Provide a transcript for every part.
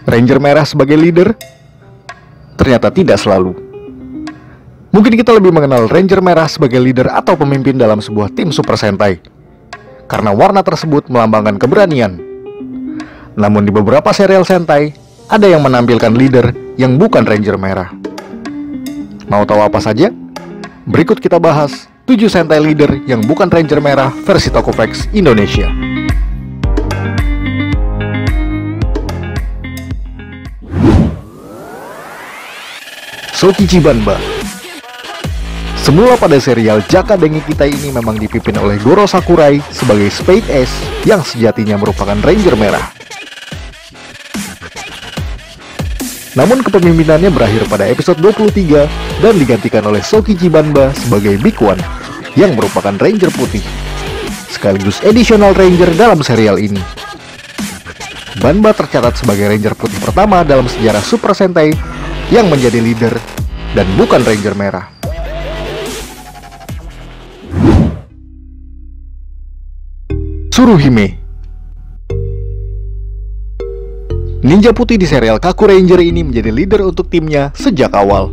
Ranger merah sebagai leader? Ternyata tidak selalu. Mungkin kita lebih mengenal Ranger merah sebagai leader atau pemimpin dalam sebuah tim Super Sentai, karena warna tersebut melambangkan keberanian. Namun di beberapa serial Sentai, ada yang menampilkan leader yang bukan Ranger merah. Mau tahu apa saja? Berikut kita bahas 7 Sentai leader yang bukan Ranger merah versi Tokopex Indonesia. Sokichi Banba. Semula pada serial Jaka Dengi Kita ini memang dipimpin oleh Goro Sakurai sebagai Spade Ace yang sejatinya merupakan Ranger merah. Namun kepemimpinannya berakhir pada episode 23 dan digantikan oleh Sokichi Banba sebagai Big One yang merupakan Ranger putih, sekaligus additional Ranger dalam serial ini. Banba tercatat sebagai Ranger putih pertama dalam sejarah Super Sentai yang menjadi leader dan bukan Ranger merah. Tsuruhime. Ninja putih di serial Kaku Ranger ini menjadi leader untuk timnya sejak awal.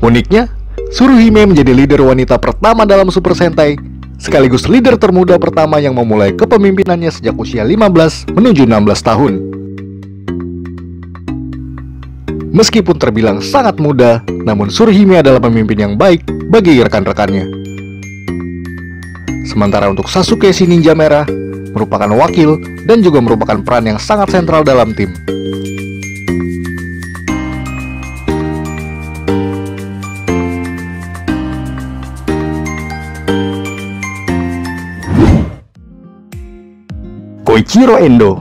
Uniknya, Tsuruhime menjadi leader wanita pertama dalam Super Sentai, sekaligus leader termuda pertama yang memulai kepemimpinannya sejak usia 15 menuju 16 tahun. Meskipun terbilang sangat muda, namun Tsuruhime adalah pemimpin yang baik bagi rekan-rekannya. Sementara untuk Sasuke si ninja merah, merupakan wakil dan juga merupakan peran yang sangat sentral dalam tim. Koichiro Endo.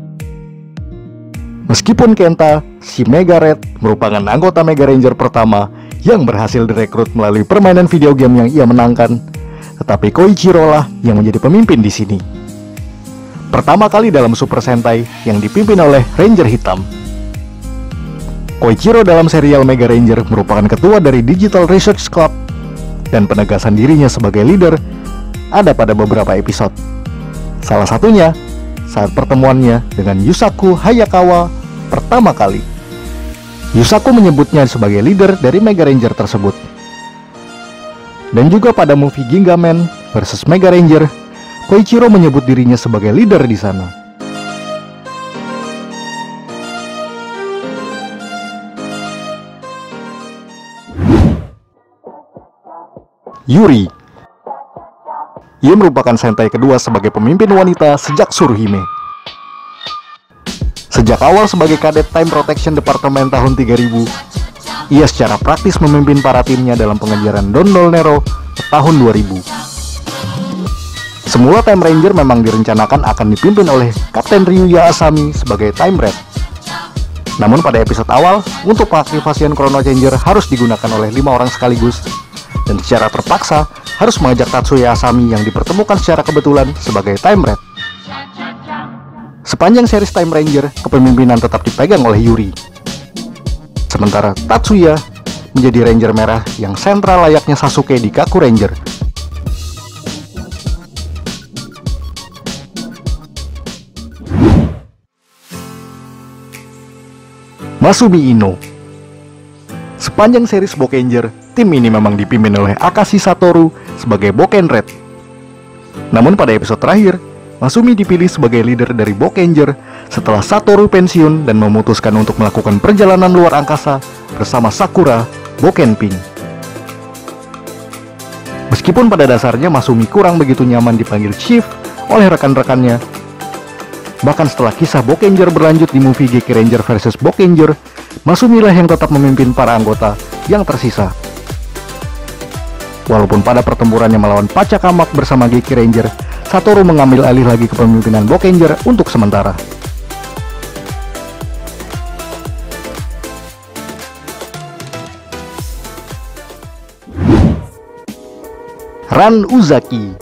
Meskipun Kenta, si Mega Red merupakan anggota Mega Ranger pertama yang berhasil direkrut melalui permainan video game yang ia menangkan, tetapi Koichiro lah yang menjadi pemimpin di sini. Pertama kali dalam Super Sentai yang dipimpin oleh Ranger Hitam. Koichiro dalam serial Mega Ranger merupakan ketua dari Digital Research Club, dan penegasan dirinya sebagai leader ada pada beberapa episode. Salah satunya saat pertemuannya dengan Yusaku Hayakawa pertama kali. Yusaku menyebutnya sebagai leader dari Mega Ranger tersebut. Dan juga pada movie Gingaman vs Mega Ranger, Koichiro menyebut dirinya sebagai leader di sana. Yuri. Ia merupakan Sentai kedua sebagai pemimpin wanita sejak Tsuruhime. Sejak awal sebagai kadet Time Protection Department tahun 3000, ia secara praktis memimpin para timnya dalam pengejaran Dondol Nero tahun 2000. Semula Time Ranger memang direncanakan akan dipimpin oleh Kapten Ryuya Asami sebagai Time Red. Namun pada episode awal, untuk pengaktifasian Chrono Changer harus digunakan oleh 5 orang sekaligus, dan secara terpaksa harus mengajak Tatsuya Asami yang dipertemukan secara kebetulan sebagai Time Red. Sepanjang series Time Ranger, kepemimpinan tetap dipegang oleh Yuri. Sementara Tatsuya menjadi Ranger merah yang sentral layaknya Sasuke di Kaku Ranger. Masumi Ino. Sepanjang series Bokenger, tim ini memang dipimpin oleh Akashi Satoru sebagai Boken Red. Namun pada episode terakhir, Masumi dipilih sebagai leader dari Bokenger setelah Satoru pensiun dan memutuskan untuk melakukan perjalanan luar angkasa bersama Sakura, Boken Pink. Meskipun pada dasarnya Masumi kurang begitu nyaman dipanggil Chief oleh rekan-rekannya, bahkan setelah kisah Bokenger berlanjut di movie Geki Ranger vs Bokenger, Masumi lah yang tetap memimpin para anggota yang tersisa. Walaupun pada pertempurannya melawan Pachacamac bersama Geki Ranger, Satoru mengambil alih lagi kepemimpinan Bokenger untuk sementara. Ran Uzaki.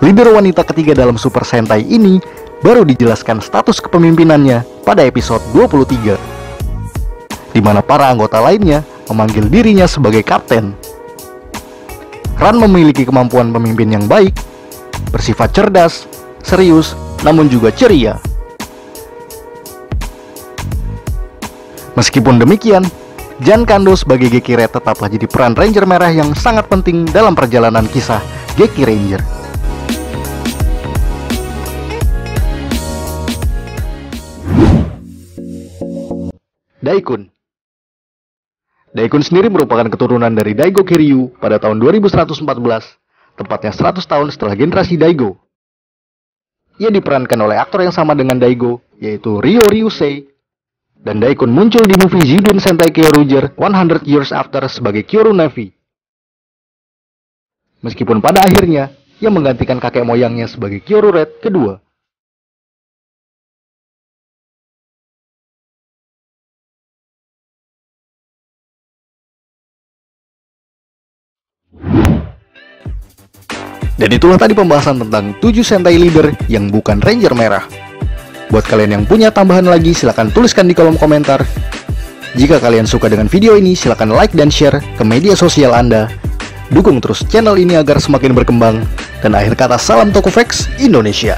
Leader wanita ketiga dalam Super Sentai ini baru dijelaskan status kepemimpinannya pada episode 23, di mana para anggota lainnya memanggil dirinya sebagai kapten. Ran memiliki kemampuan pemimpin yang baik, bersifat cerdas, serius, namun juga ceria. Meskipun demikian, Jan Kando sebagai Geki Red tetaplah jadi peran Ranger Merah yang sangat penting dalam perjalanan kisah Geki Ranger. Daikun. Daikun sendiri merupakan keturunan dari Daigo Kiryu pada tahun 2114, tepatnya 100 tahun setelah generasi Daigo. Ia diperankan oleh aktor yang sama dengan Daigo, yaitu Ryo Ryusei, dan Daikun muncul di movie Juden Sentai Kyoryuger 100 Years After sebagai Kyoru Nevi. Meskipun pada akhirnya, ia menggantikan kakek moyangnya sebagai Kyoru Red kedua. Dan itulah tadi pembahasan tentang 7 Sentai leader yang bukan Ranger Merah. Buat kalian yang punya tambahan lagi, silahkan tuliskan di kolom komentar. Jika kalian suka dengan video ini, silahkan like dan share ke media sosial Anda. Dukung terus channel ini agar semakin berkembang. Dan akhir kata, salam Toku Facts Indonesia.